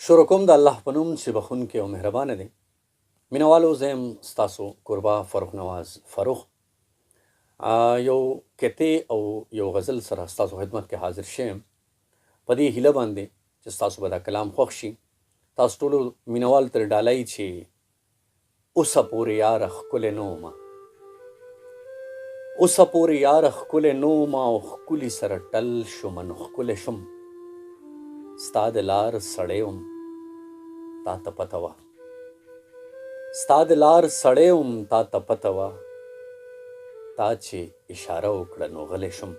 شروع کوم د الله په نوم چې بخونکی او مهربانه دی. مینوالو زه یم ستاسو کوربه فروخ نواز فروخ. یو کتې او یو غزل سره ستاسو خدمت کې حاضر شیم په دې هیله باندې چې ستاسو به دا کلام خوښ شي. تاسو ټولو مینوال تر ډالۍ چې اوسه پورې یاره ښکلی نه ومه، اوسه پورې یاره ښکلی نه ومه او ښکلي سره ټل شومه نو ښکلی شم. ستا د لار سړی وم تا ته پته وه، ستا د لار سړی وم تا ته پته وه، تا چې اشاره وکړه نو غلی شم.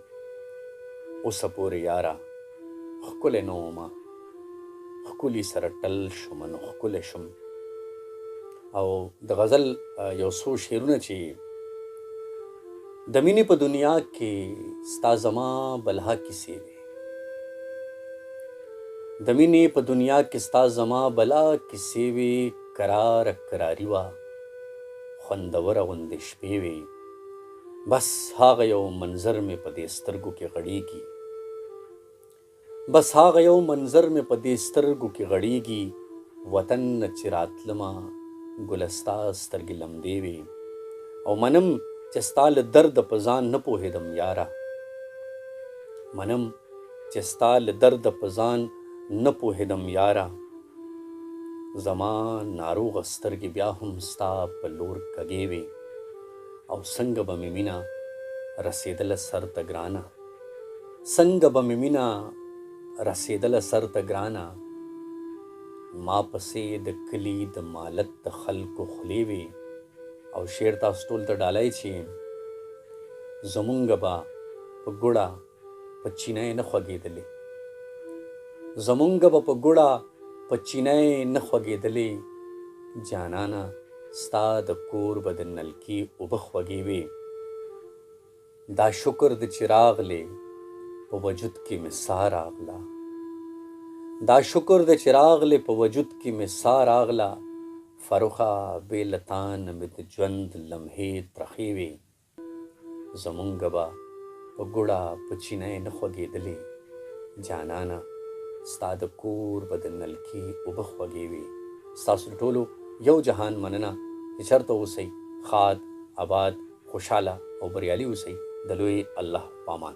اوسه پورې یاره ښکلی نه ومه، ښکلي سره ټل شومه نو ښکلی شم. او د غزل یو څو شعرونه چې د مینې په دنیا کې ستا زما بلها کیسې وې، د مینې په دنیا کې ستا زما بلا کیسې وې، کراره کراري وه خوندوره غوندې شپې وې. بس هغه یو منظر مې په دې سترګو کې غړېږي، بس هغه یو منظر مې په دې سترګو کې غړېږي. وطن نه چې راتلمه ګله ستا سترګې لمدې وې، او منم چې ستا له درده په ځان نه پوهېدم یاره، منم چې ستا له درده په ځان نه پوهېدم یاره. زما ناروغه سترګې بیا هم ستا په لور کږې وې، او څنګه به مې مینه رسېدله سر ته ګرانه، څنګه به مې مینه رسېدله سر ته ګرانه. ما پسې د کلي د مالت د خلکو خولې وې. او شعر تاسو ټول ته ډالۍ چې زمونږ به په ګوړه په چینی نه خوږېدلې، زمونږ به په ګوړه په چینی نه خوږېدلې. جانانه ستا د کور به د نلکي اوبه خوږې وې. دا شکر د چې راغلې په وجود کې مې ساه راغله، دا شکر د چې راغلې په وجود کې مې ساه راغله. فروخه بې له تا نه مې د ژوند لمحې ترخې وې. زمونږ به په ګوړه په چینی نه خوږېدلې. جانانه ستا د کور به د نلکي اوبه خوږې وې. ستاسو ټولو یو جهان مننه چې چېرته اوسئ ښاد آباد خوشحاله او بریالي اوسئ. د لوی الله پامان.